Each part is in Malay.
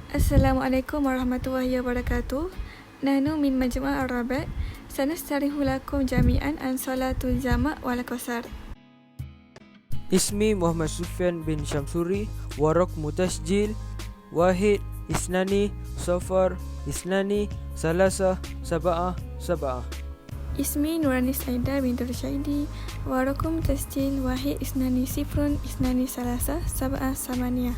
Assalamualaikum warahmatullahi wabarakatuh. Nahnu min Majma' Ar-Rabat. Sanastarihu lakum jami'an an salatul jama' wal qasar. اسمي محمد سفيان بن شمسوري ورقم تسجيل 1-0-3-7-7. Ismi Nurani Saida binti Rushaidi wa rakum tasjil 1-2-0-3-7-8.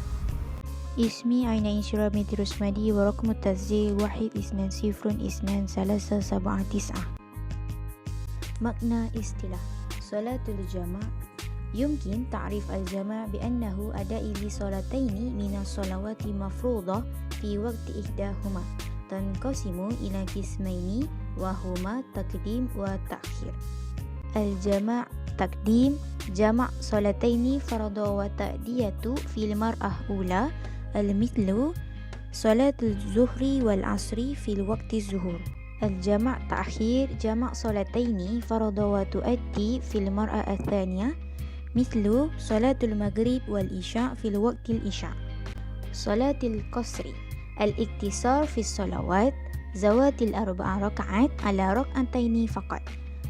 اسمي عينا إنشرا بنت رسمدي ورقم التسجيل 1-2-0-3-7-9. معنى istilah صلاة الجماع يمكن تعريف الجماع بأنه أداء لصلاتين من الصلوات مفروضة في وقت إحداهما تنقسم إلى قسمين وهما تقديم وتأخير. الجماع تقديم جمع صلاتين فرض وتأدية في المرأة أولى المثل صلاة الظهر والعصر في الوقت الظهر. الجمع تأخير جمع صلاتين فرض وتؤدي في المرأة الثانية مثل صلاة المغرب والإشاء في الوقت الإشاء. صلاة القصر الاقتصار في الصلوات زوات الأربع ركعات على ركعتين فقط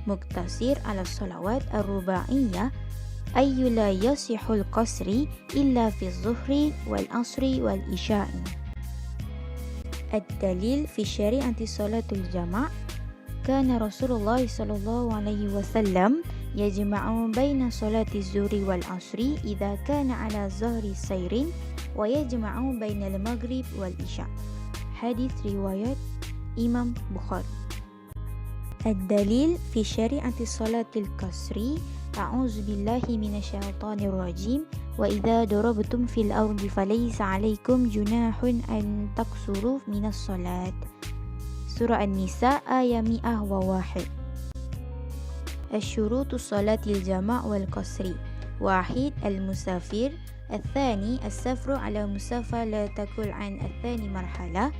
مقتصر على الصلوات الرباعية أي لا يصح القصر إلا في الظهر والعصر والإشاء. الدليل في شريعة صلاة الجماع كان رسول الله صلى الله عليه وسلم يجمع بين صلاة الظهر والعصر إذا كان على ظهر سير ويجمع بين المغرب والإشاء. حديث رواية إمام بخاري. الدليل في شريعة صلاة القصر أعوذ بالله من الشيطان الرجيم وإذا ضربتم في الأرض فليس عليكم جناح أن تقصروا من الصلاة. سورة النساء آية 101. الشروط صلاة الجماع والقصر: 1. المسافر. 2. السفر على مسافة لا تقل عن الثاني مرحلة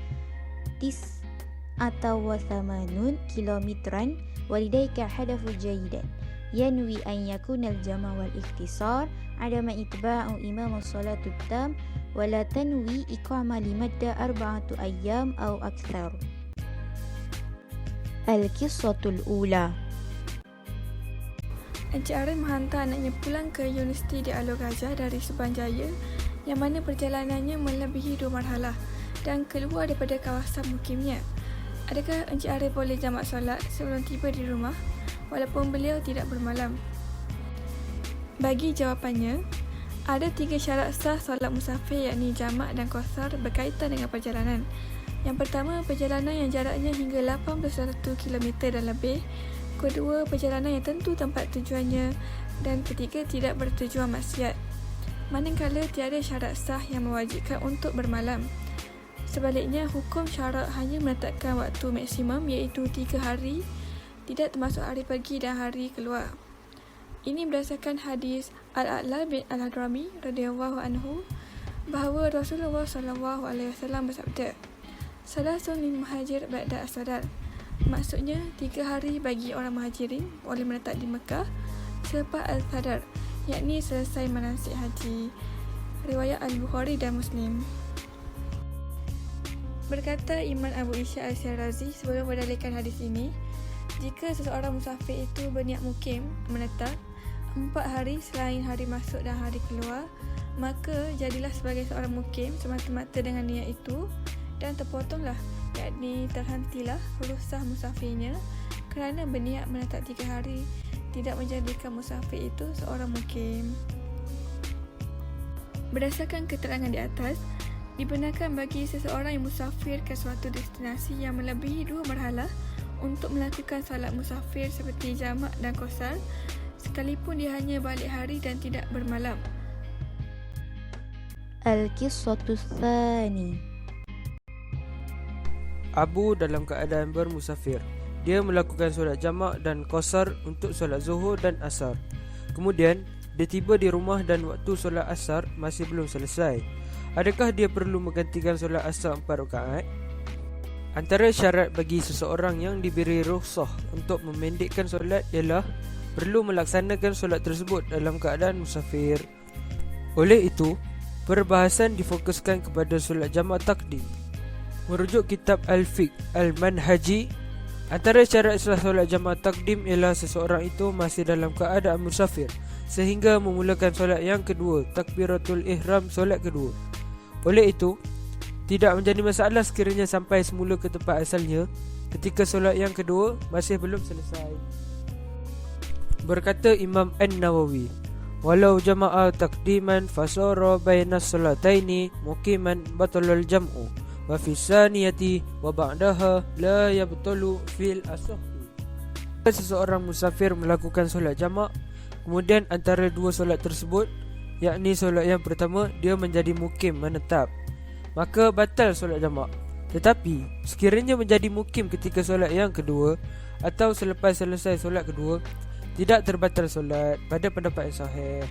89 كيلومترا ولديك هدف جيدا ينوي أن يكون الجمع والاختصار عدم اتباع إمام الصلاة التام ولا تنوي إقامة لمدة 4 أيام أو أكثر. القصة الأولى. Encik Aaron menghantar anaknya pulang ke Universiti di Alor Gajah dari Subang Jaya yang mana perjalanannya melebihi 2 marhalah dan keluar daripada kawasan mukimnya. Adakah Encik Aaron boleh jamak solat sebelum tiba di rumah walaupun beliau tidak bermalam? Bagi jawapannya, ada 3 syarat sah solat musafir yakni jamak dan qasar berkaitan dengan perjalanan. Yang pertama, perjalanan yang jaraknya hingga 81 km dan lebih. Kedua, perjalanan yang tentu tempat tujuannya. Dan ketiga, tidak bertujuan maksiat. Manakala tiada syarat sah yang mewajibkan untuk bermalam. Sebaliknya, hukum syarak hanya menetapkan waktu maksimum iaitu 3 hari, tidak termasuk hari pergi dan hari keluar. Ini berdasarkan hadis Al-A'la bin Al-Hadrami radhiyallahu anhu bahawa Rasulullah SAW bersabda, "Salasun lil muhajir ba'da as-sadar." Maksudnya 3 hari bagi orang muhajirin boleh menetap di Mekah selepas al-sadar, yakni selesai manasik haji. Riwayat Al-Bukhari dan Muslim. Berkata Imam Abu Ishaq Al-Syarazi sebelum berdalilkan hadis ini, jika seseorang musafir itu berniat mukim menetap 4 hari selain hari masuk dan hari keluar, maka jadilah sebagai seorang mukim semata-mata dengan niat itu dan terpotonglah, yakni terhentilah rukhsah musafirnya kerana berniat menetap 3 hari, tidak menjadikan musafir itu seorang mukim. Berdasarkan keterangan di atas, dibenarkan bagi seseorang yang musafir ke suatu destinasi yang melebihi 2 marhalah untuk melakukan salat musafir seperti jamak dan qasar sekalipun dia hanya balik hari dan tidak bermalam. Al-qissatu tsani. Abu dalam keadaan bermusafir. Dia melakukan solat jamak dan qasar untuk solat zuhur dan asar. Kemudian, dia tiba di rumah dan waktu solat asar masih belum selesai. Adakah dia perlu menggantikan solat asar 4 rakaat? Antara syarat bagi seseorang yang diberi rukhsah untuk memendekkan solat ialah perlu melaksanakan solat tersebut dalam keadaan musafir. Oleh itu, Perbahasan difokuskan kepada solat jamak takdim. Merujuk kitab Al-Fiqh Al-Manhaji, antara syarat sah solat jamak takdim ialah seseorang itu masih dalam keadaan musafir sehingga memulakan solat yang kedua, takbiratul ihram solat kedua. Oleh itu, tidak menjadi masalah sekiranya sampai semula ke tempat asalnya ketika solat yang kedua masih belum selesai. Berkata Imam An-Nawawi, walau jama'a takdiman fasara bainas salataini muqiman batalal jam'u wa fi saniyati wa ba'daha la yabtalu fil asahhi. Seseorang musafir melakukan solat jamak, kemudian antara dua solat tersebut, yakni solat yang pertama dia menjadi mukim menetap, maka batal solat jamak. Tetapi sekiranya menjadi mukim ketika solat yang kedua atau selepas selesai solat kedua, tidak terbatal solat pada pendapat yang sahih.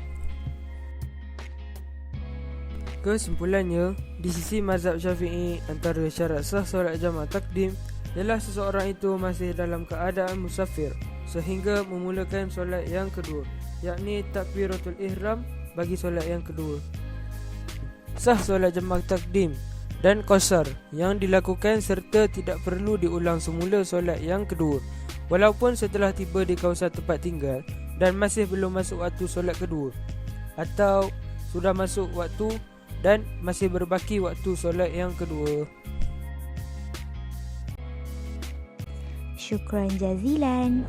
Kesimpulannya, di sisi mazhab Syafi'i, antara syarat sah solat jamak takdim ialah seseorang itu masih dalam keadaan musafir sehingga memulakan solat yang kedua, yakni takbiratul ihram bagi solat yang kedua. Sah solat jamak takdim dan qasar yang dilakukan serta tidak perlu diulang semula solat yang kedua, walaupun setelah tiba di kawasan tempat tinggal dan masih belum masuk waktu solat kedua, atau sudah masuk waktu dan masih berbaki waktu solat yang kedua. Syukran jazilan.